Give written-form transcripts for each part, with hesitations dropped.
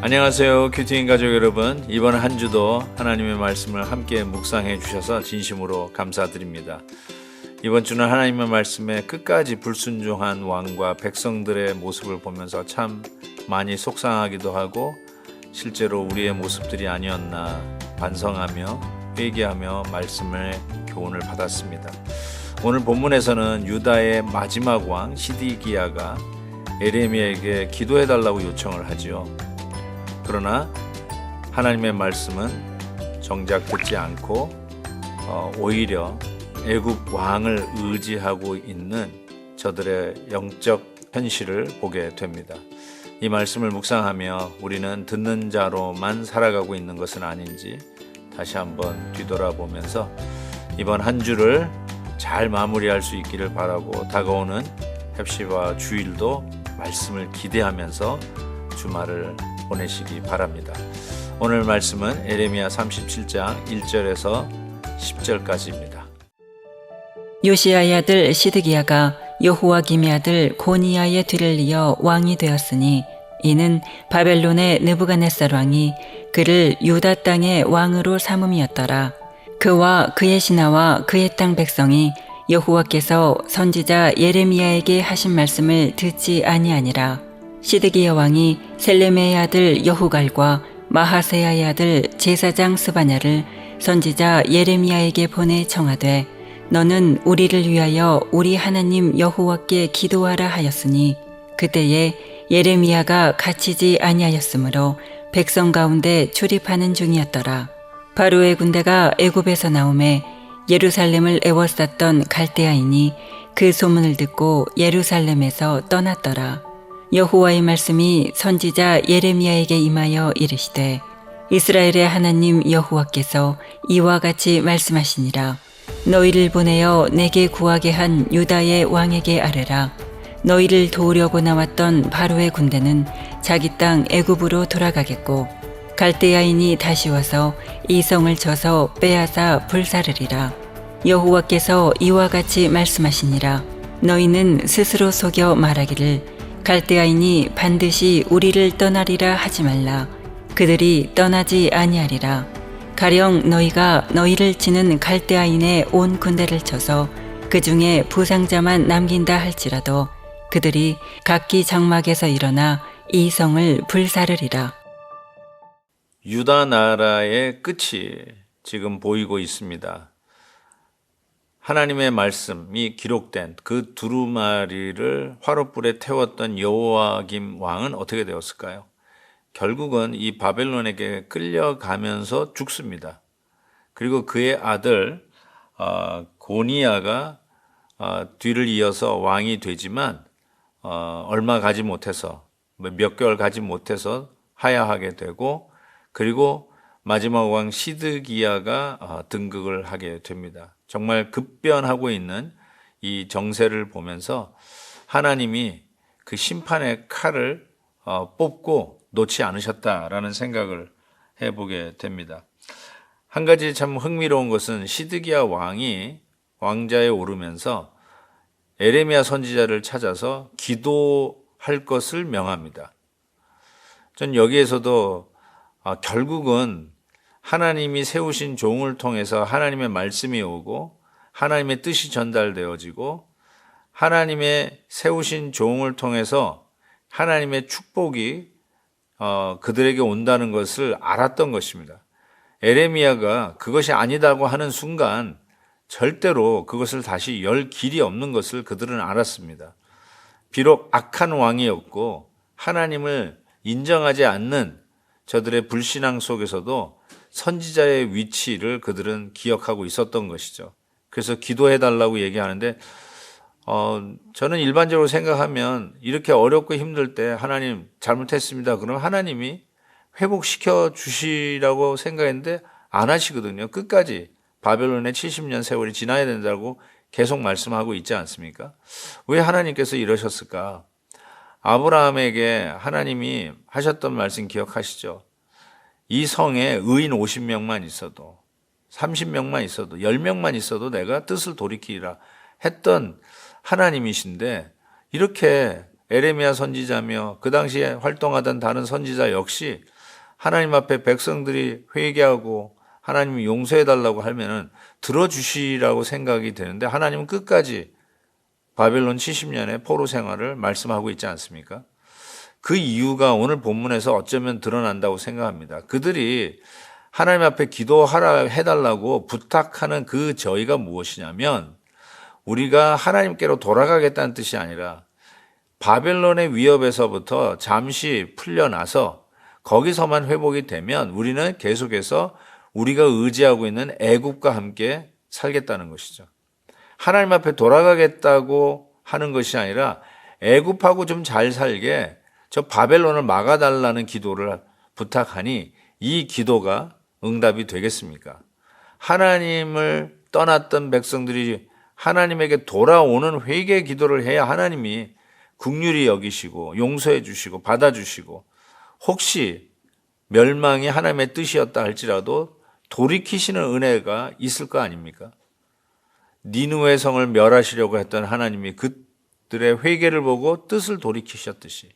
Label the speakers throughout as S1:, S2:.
S1: 안녕하세요, 큐티인 가족 여러분. 이번 한 주도 하나님의 말씀을 함께 묵상해 주셔서 진심으로 감사드립니다. 이번 주는 하나님의 말씀에 끝까지 불순종한 왕과 백성들의 모습을 보면서 참 많이 속상하기도 하고 실제로 우리의 모습들이 아니었나 반성하며 회개하며 말씀의 교훈을 받았습니다. 오늘 본문에서는 유다의 마지막 왕 시드기야가 에레미야에게 기도해달라고 요청을 하지요. 그러나 하나님의 말씀은 정작 듣지 않고 오히려 애굽 왕을 의지하고 있는 저들의 영적 현실을 보게 됩니다. 이 말씀을 묵상하며 우리는 듣는 자로만 살아가고 있는 것은 아닌지 다시 한번 뒤돌아보면서 이번 한 주를 잘 마무리할 수 있기를 바라고 다가오는 heb시바 주일도 말씀을 기대하면서 주말을 보내시기 바랍니다. 오늘 말씀은 에레미야 37장 1절에서 10절까지입니다.
S2: 요시야의 아들 시드기야가 여호와김의 아들 고니야의 뒤를 이어 왕이 되었으니 이는 바벨론의 느부갓네살 왕이 그를 유다 땅의 왕으로 삼음이었더라. 그와 그의 신하와 그의 땅 백성이 여호와께서 선지자 예레미야에게 하신 말씀을 듣지 아니하니라. 시드기야 왕이 셀레메의 아들 여후갈과 마하세야의 아들 제사장 스바냐를 선지자 예레미야에게 보내 청하되 너는 우리를 위하여 우리 하나님 여호와께 기도하라 하였으니 그때에 예레미야가 갇히지 아니하였으므로 백성 가운데 출입하는 중이었더라. 바로의 군대가 애굽에서 나오매 예루살렘을 에워쌌던 갈대아인이 그 소문을 듣고 예루살렘에서 떠났더라. 여호와의 말씀이 선지자 예레미야에게 임하여 이르시되 이스라엘의 하나님 여호와께서 이와 같이 말씀하시니라. 너희를 보내어 내게 구하게 한 유다의 왕에게 아뢰라. 너희를 도우려고 나왔던 바로의 군대는 자기 땅 애굽으로 돌아가겠고 갈대아인이 다시 와서 이 성을 쳐서 빼앗아 불사르리라. 여호와께서 이와 같이 말씀하시니라. 너희는 스스로 속여 말하기를 갈대아인이 반드시 우리를 떠나리라 하지 말라. 그들이 떠나지 아니하리라. 가령 너희가 너희를 치는 갈대아인의 온 군대를 쳐서 그 중에 부상자만 남긴다 할지라도 그들이 각기 장막에서 일어나 이 성을 불사르리라.
S1: 유다 나라의 끝이 지금 보이고 있습니다. 하나님의 말씀이 기록된 그 두루마리를 화롯불에 태웠던 여호와김 왕은 어떻게 되었을까요? 결국은 이 바벨론에게 끌려가면서 죽습니다. 그리고 그의 아들 고니야가 뒤를 이어서 왕이 되지만 얼마 가지 못해서 몇 개월 가지 못해서 하야하게 되고 그리고 마지막 왕 시드기야가 등극을 하게 됩니다. 정말 급변하고 있는 이 정세를 보면서 하나님이 그 심판의 칼을 뽑고 놓지 않으셨다라는 생각을 해보게 됩니다. 한 가지 참 흥미로운 것은 시드기야 왕이 왕자에 오르면서 에레미야 선지자를 찾아서 기도할 것을 명합니다. 전 여기에서도 결국은 하나님이 세우신 종을 통해서 하나님의 말씀이 오고 하나님의 뜻이 전달되어지고 하나님의 세우신 종을 통해서 하나님의 축복이 그들에게 온다는 것을 알았던 것입니다. 에레미야가 그것이 아니다고 하는 순간 절대로 그것을 다시 열 길이 없는 것을 그들은 알았습니다. 비록 악한 왕이었고 하나님을 인정하지 않는 저들의 불신앙 속에서도 선지자의 위치를 그들은 기억하고 있었던 것이죠. 그래서 기도해달라고 얘기하는데 저는 일반적으로 생각하면 이렇게 어렵고 힘들 때 하나님 잘못했습니다. 그러면 하나님이 회복시켜 주시라고 생각했는데 안 하시거든요. 끝까지 바벨론의 70년 세월이 지나야 된다고 계속 말씀하고 있지 않습니까? 왜 하나님께서 이러셨을까? 아브라함에게 하나님이 하셨던 말씀 기억하시죠? 이 성에 의인 50명만 있어도 30명만 있어도 10명만 있어도 내가 뜻을 돌이키리라 했던 하나님이신데 이렇게 에레미야 선지자며 그 당시에 활동하던 다른 선지자 역시 하나님 앞에 백성들이 회개하고 하나님이 용서해달라고 하면은 들어주시라고 생각이 되는데 하나님은 끝까지 바벨론 70년의 포로 생활을 말씀하고 있지 않습니까? 그 이유가 오늘 본문에서 어쩌면 드러난다고 생각합니다. 그들이 하나님 앞에 기도하라 해달라고 부탁하는 그 저희가 무엇이냐면 우리가 하나님께로 돌아가겠다는 뜻이 아니라 바벨론의 위협에서부터 잠시 풀려나서 거기서만 회복이 되면 우리는 계속해서 우리가 의지하고 있는 애굽과 함께 살겠다는 것이죠. 하나님 앞에 돌아가겠다고 하는 것이 아니라 애굽하고 좀 잘 살게 저 바벨론을 막아달라는 기도를 부탁하니 이 기도가 응답이 되겠습니까? 하나님을 떠났던 백성들이 하나님에게 돌아오는 회개 기도를 해야 하나님이 긍휼히 여기시고 용서해 주시고 받아주시고 혹시 멸망이 하나님의 뜻이었다 할지라도 돌이키시는 은혜가 있을 거 아닙니까? 니느웨 성을 멸하시려고 했던 하나님이 그들의 회개를 보고 뜻을 돌이키셨듯이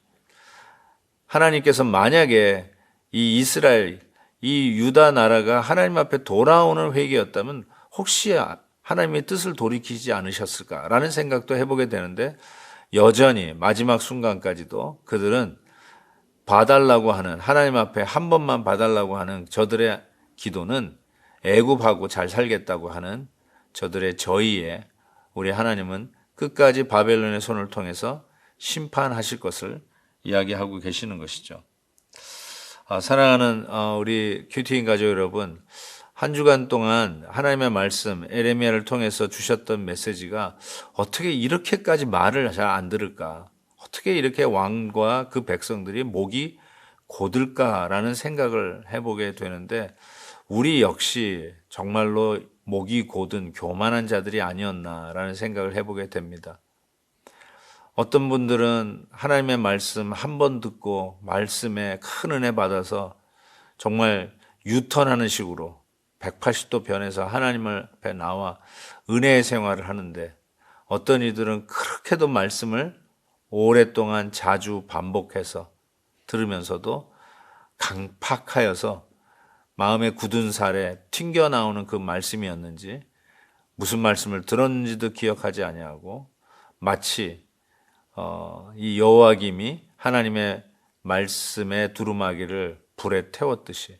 S1: 하나님께서 만약에 이 이스라엘, 이 유다 나라가 하나님 앞에 돌아오는 회개였다면 혹시 하나님의 뜻을 돌이키지 않으셨을까라는 생각도 해보게 되는데 여전히 마지막 순간까지도 그들은 봐달라고 하는 하나님 앞에 한 번만 봐달라고 하는 저들의 기도는 애굽하고 잘 살겠다고 하는 저들의 저희에 우리 하나님은 끝까지 바벨론의 손을 통해서 심판하실 것을 이야기하고 계시는 것이죠. 사랑하는 우리 큐티인 가족 여러분, 한 주간 동안 하나님의 말씀 에레미야를 통해서 주셨던 메시지가 어떻게 이렇게까지 말을 잘 안 들을까? 어떻게 이렇게 왕과 그 백성들이 목이 곧을까라는 생각을 해보게 되는데 우리 역시 정말로 목이 곧은 교만한 자들이 아니었나라는 생각을 해보게 됩니다. 어떤 분들은 하나님의 말씀 한 번 듣고 말씀에 큰 은혜 받아서 정말 유턴하는 식으로 180도 변해서 하나님 앞에 나와 은혜의 생활을 하는데 어떤 이들은 그렇게도 말씀을 오랫동안 자주 반복해서 들으면서도 강팍하여서 마음의 굳은 살에 튕겨나오는 그 말씀이었는지 무슨 말씀을 들었는지도 기억하지 아니하고 마치 이 여호와김이 하나님의 말씀의 두루마기를 불에 태웠듯이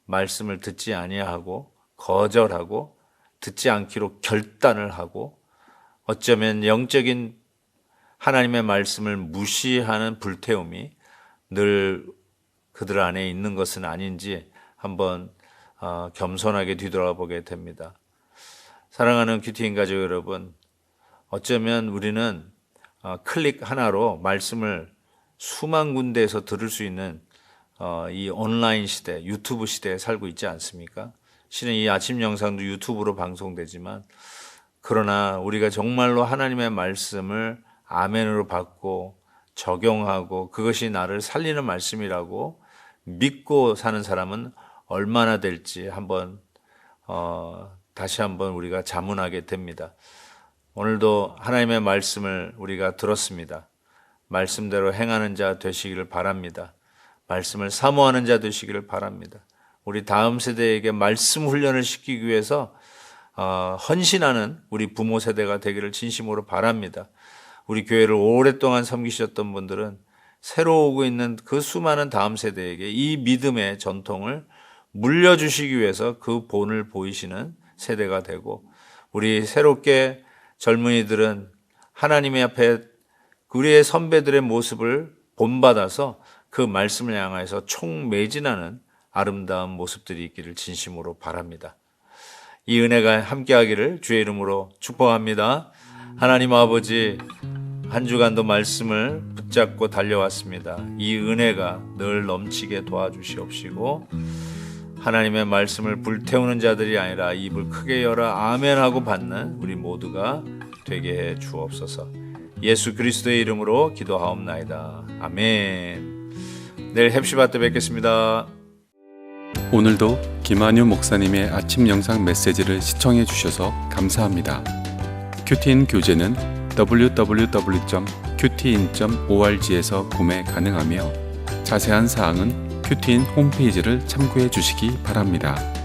S1: 말씀을 듣지 아니하고 거절하고 듣지 않기로 결단을 하고 어쩌면 영적인 하나님의 말씀을 무시하는 불태움이 늘 그들 안에 있는 것은 아닌지 한번 겸손하게 뒤돌아보게 됩니다. 사랑하는 큐티인 가족 여러분, 어쩌면 우리는 클릭 하나로 말씀을 수만 군데에서 들을 수 있는 이 온라인 시대, 유튜브 시대에 살고 있지 않습니까? 실은 이 아침 영상도 유튜브로 방송되지만 그러나 우리가 정말로 하나님의 말씀을 아멘으로 받고 적용하고 그것이 나를 살리는 말씀이라고 믿고 사는 사람은 얼마나 될지 한번 다시 한번 우리가 자문하게 됩니다. 오늘도 하나님의 말씀을 우리가 들었습니다. 말씀대로 행하는 자 되시기를 바랍니다. 말씀을 사모하는 자 되시기를 바랍니다. 우리 다음 세대에게 말씀 훈련을 시키기 위해서 헌신하는 우리 부모 세대가 되기를 진심으로 바랍니다. 우리 교회를 오랫동안 섬기셨던 분들은 새로 오고 있는 그 수많은 다음 세대에게 이 믿음의 전통을 물려주시기 위해서 그 본을 보이시는 세대가 되고 우리 새롭게 젊은이들은 하나님의 앞에 우리의 선배들의 모습을 본받아서 그 말씀을 향해서 총매진하는 아름다운 모습들이 있기를 진심으로 바랍니다. 이 은혜가 함께하기를 주의 이름으로 축복합니다. 하나님 아버지, 한 주간도 말씀을 붙잡고 달려왔습니다. 이 은혜가 늘 넘치게 도와주시옵시고 하나님의 말씀을 불태우는 자들이 아니라 입을 크게 열어 아멘하고 받는 우리 모두가 되게 해 주옵소서. 예수 그리스도의 이름으로 기도하옵나이다. 아멘. 내일 heb시바 때 뵙겠습니다.
S3: 오늘도 김한유 목사님의 아침 영상 메시지를 시청해 주셔서 감사합니다. 큐티인 교재는 www.qtin.org에서 구매 가능하며 자세한 사항은 큐티인 홈페이지를 참고해 주시기 바랍니다.